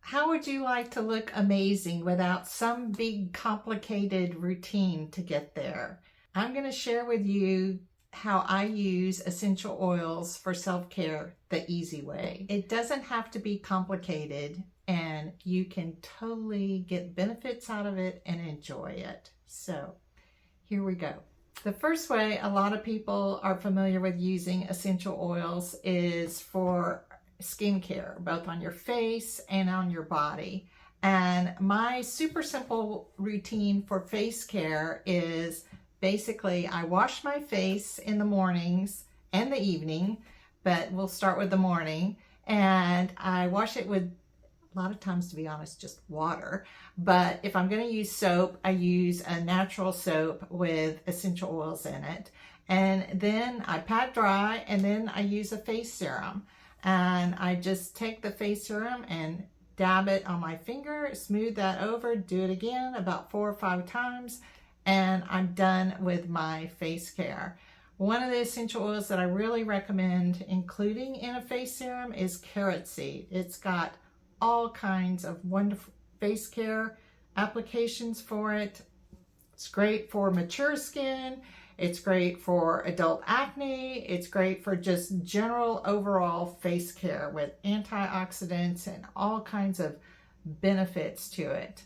How would you like to look amazing without some big complicated routine to get there? I'm going to share with you how I use essential oils for self-care the easy way. It doesn't have to be complicated, and you can totally get benefits out of it and enjoy it. So here we go. The first way a lot of people are familiar with using essential oils is for skincare, both on your face and on your body. And my super simple routine for face care is basically I wash my face in the mornings and the evening, but we'll start with the morning. And I wash it with, a lot of times, to be honest, just water. But if I'm going to use soap, I use a natural soap with essential oils in it. And then I pat dry, and then I use a face serum. And I just take the face serum and dab it on my finger, smooth that over, do it again about 4 or 5 times, and I'm done with my face care. One of the essential oils that I really recommend including in a face serum is carrot seed. It's got all kinds of wonderful face care applications for it. It's great for mature skin. It's great for adult acne. It's great for just general overall face care with antioxidants and all kinds of benefits to it.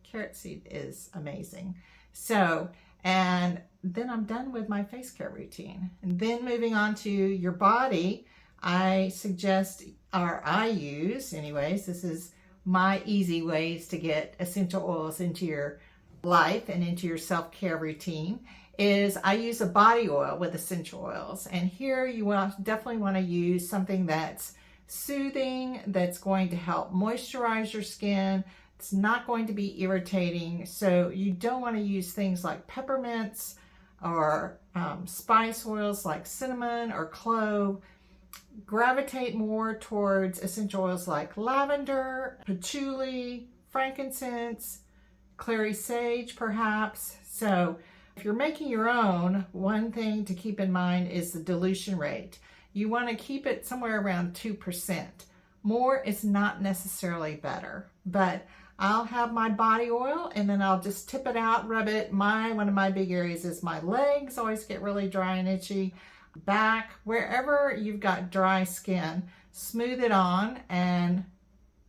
Carrot seed is amazing. So, and then I'm done with my face care routine. And then moving on to your body, I suggest, or I use anyways, this is my easy ways to get essential oils into your life and into your self-care routine, is I use a body oil with essential oils. And here you definitely want to use something that's soothing, that's going to help moisturize your skin. It's not going to be irritating. So you don't want to use things like peppermints or spice oils like cinnamon or clove. Gravitate more towards essential oils like lavender, patchouli, frankincense, clary sage perhaps. So if you're making your own, one thing to keep in mind is the dilution rate. You want to keep it somewhere around 2%. More is not necessarily better, but I'll have my body oil and then I'll just tip it out, rub it. One of my big areas is my legs always get really dry and itchy. Back, wherever you've got dry skin, smooth it on and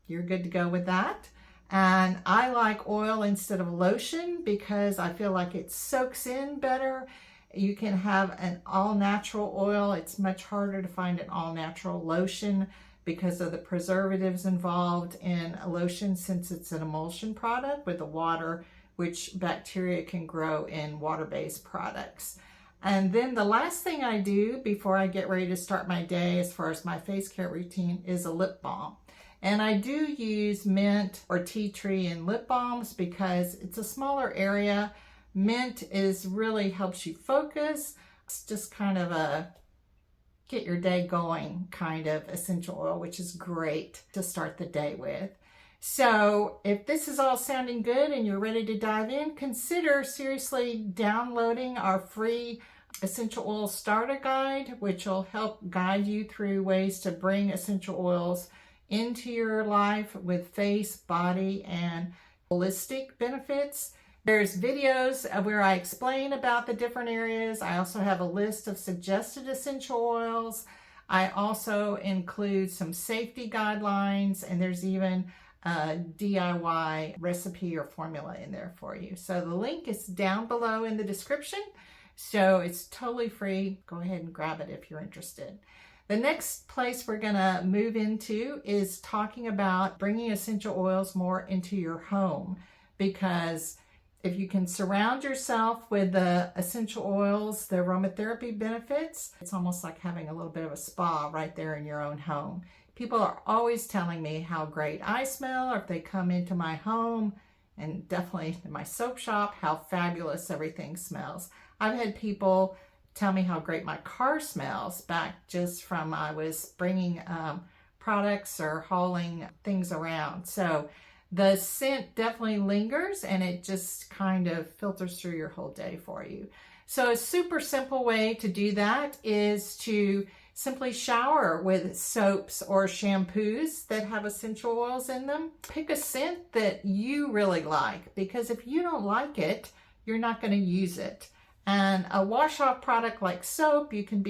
you're good to go with that. And I like oil instead of lotion because I feel like it soaks in better. You can have an all-natural oil. It's much harder to find an all-natural lotion because of the preservatives involved in a lotion, since it's an emulsion product with the water, which bacteria can grow in water-based products. And then the last thing I do before I get ready to start my day as far as my face care routine is a lip balm. And I do use mint or tea tree in lip balms because it's a smaller area. Mint really helps you focus. It's just kind of a get your day going kind of essential oil, which is great to start the day with. So if this is all sounding good and you're ready to dive in, consider seriously downloading our free essential oil starter guide, which will help guide you through ways to bring essential oils into your life with face, body, and holistic benefits. There's videos where I explain about the different areas. I also have a list of suggested essential oils. I also include some safety guidelines, and there's even a DIY recipe or formula in there for you. So the link is down below in the description. So it's totally free. Go ahead and grab it if you're interested. The next place we're going to move into is talking about bringing essential oils more into your home, because if you can surround yourself with the essential oils, the aromatherapy benefits, it's almost like having a little bit of a spa right there in your own home. People are always telling me how great I smell, or if they come into my home, and definitely in my soap shop, how fabulous everything smells. I've had people tell me how great my car smells back just from I was bringing products or hauling things around. So the scent definitely lingers and it just kind of filters through your whole day for you. So a super simple way to do that is to simply shower with soaps or shampoos that have essential oils in them. Pick a scent that you really like, because if you don't like it, you're not going to use it. And a wash-off product like soap, you can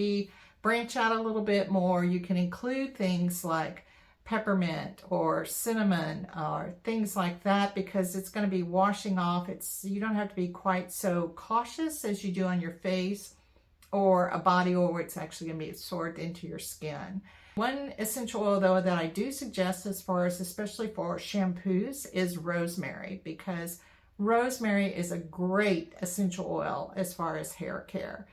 branch out a little bit more. You can include things like peppermint or cinnamon or things like that, because it's going to be washing off. You don't have to be quite so cautious as you do on your face or a body oil where it's actually going to be absorbed into your skin. One essential oil though that I do suggest, as far as especially for shampoos, is rosemary, because rosemary is a great essential oil as far as hair care.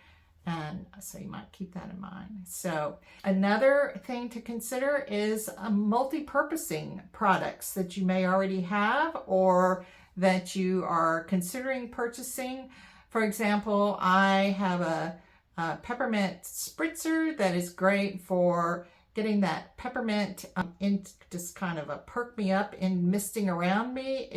And so you might keep that in mind. So another thing to consider is multi-purposing products that you may already have or that you are considering purchasing. For example, I have a peppermint spritzer that is great for getting that peppermint in, just kind of a perk me up in misting around me.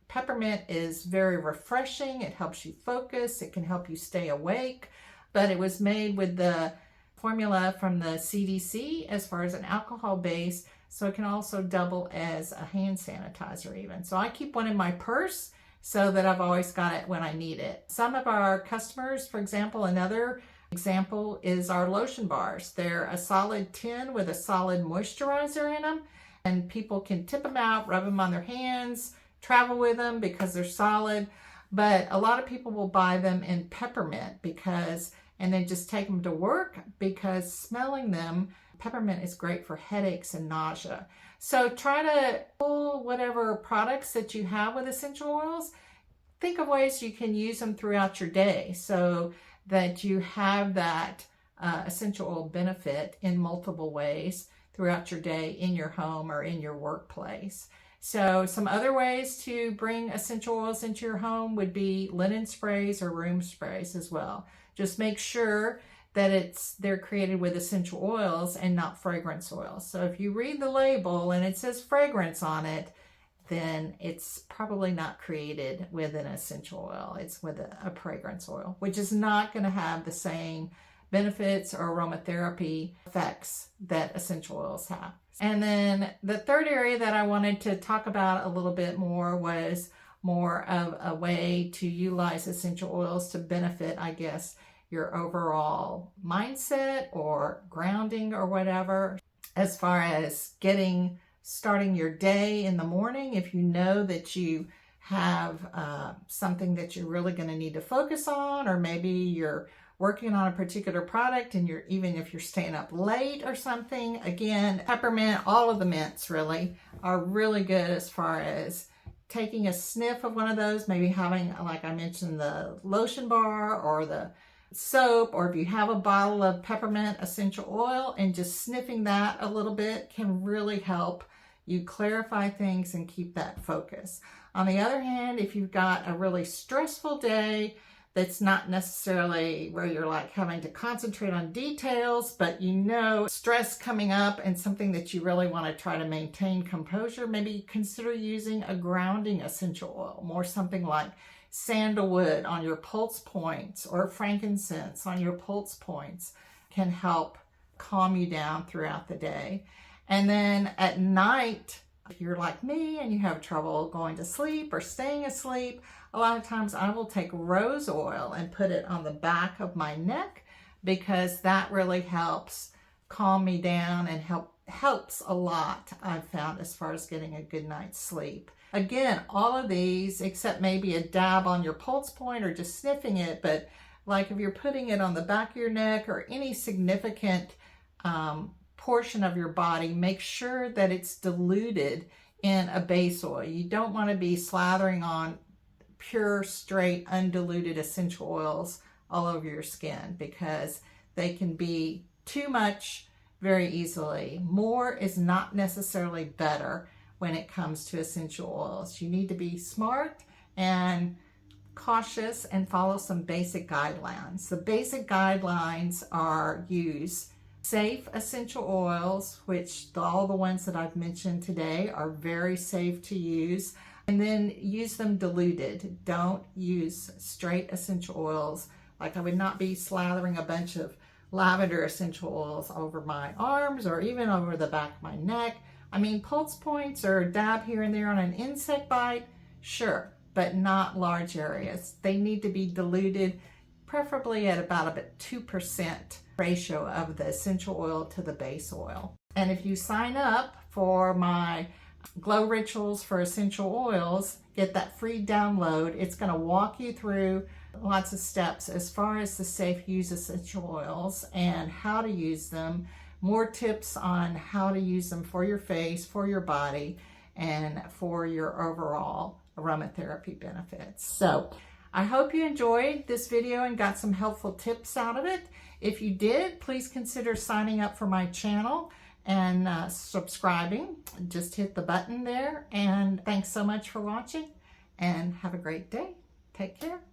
Peppermint is very refreshing. It helps you focus. It can help you stay awake. But it was made with the formula from the CDC as far as an alcohol base, so it can also double as a hand sanitizer even. So I keep one in my purse so that I've always got it when I need it. Some of our customers, for example, another example is our lotion bars. They're a solid tin with a solid moisturizer in them, and people can tip them out, rub them on their hands, travel with them because they're solid. But a lot of people will buy them in peppermint and then just take them to work, because smelling them, peppermint is great for headaches and nausea. So try to pull whatever products that you have with essential oils. Think of ways you can use them throughout your day so that you have that essential oil benefit in multiple ways throughout your day in your home or in your workplace. So some other ways to bring essential oils into your home would be linen sprays or room sprays as well. Just make sure that they're created with essential oils and not fragrance oils. So if you read the label and it says fragrance on it, then it's probably not created with an essential oil. It's with a fragrance oil, which is not going to have the same benefits or aromatherapy effects that essential oils have. And then the third area that I wanted to talk about a little bit more was more of a way to utilize essential oils to benefit, I guess, your overall mindset or grounding or whatever, as far as starting your day in the morning. If you know that you have something that you're really going to need to focus on, or maybe you're working on a particular product and even if you're staying up late or something, again, peppermint, all of the mints really are really good as far as taking a sniff of one of those, maybe having, like I mentioned, the lotion bar or the soap, or if you have a bottle of peppermint essential oil and just sniffing that a little bit can really help you clarify things and keep that focus. On the other hand, if you've got a really stressful day that's not necessarily where you're like having to concentrate on details, but you know stress coming up and something that you really want to try to maintain composure, maybe consider using a grounding essential oil, more something like sandalwood on your pulse points or frankincense on your pulse points can help calm you down throughout the day. And then at night, if you're like me and you have trouble going to sleep or staying asleep, a lot of times I will take rose oil and put it on the back of my neck, because that really helps calm me down and helps a lot, I've found, as far as getting a good night's sleep. Again, all of these, except maybe a dab on your pulse point or just sniffing it, but like if you're putting it on the back of your neck or any significant portion of your body, make sure that it's diluted in a base oil. You don't want to be slathering on pure, straight, undiluted essential oils all over your skin, because they can be too much very easily. More is not necessarily better when it comes to essential oils. You need to be smart and cautious and follow some basic guidelines. The basic guidelines are use safe essential oils, which all the ones that I've mentioned today are very safe to use, and then use them diluted. Don't use straight essential oils. Like I would not be slathering a bunch of lavender essential oils over my arms or even over the back of my neck. I mean, pulse points or a dab here and there on an insect bite, sure, but not large areas. They need to be diluted, preferably at about a 2% ratio of the essential oil to the base oil. And if you sign up for my Glow Rituals for Essential Oils, get that free download. It's going to walk you through lots of steps as far as the safe use essential oils and how to use them, more tips on how to use them for your face, for your body, and for your overall aromatherapy benefits. So I hope you enjoyed this video and got some helpful tips out of it. If you did, please consider signing up for my channel and subscribing. Just hit the button there. And thanks so much for watching and have a great day. Take care.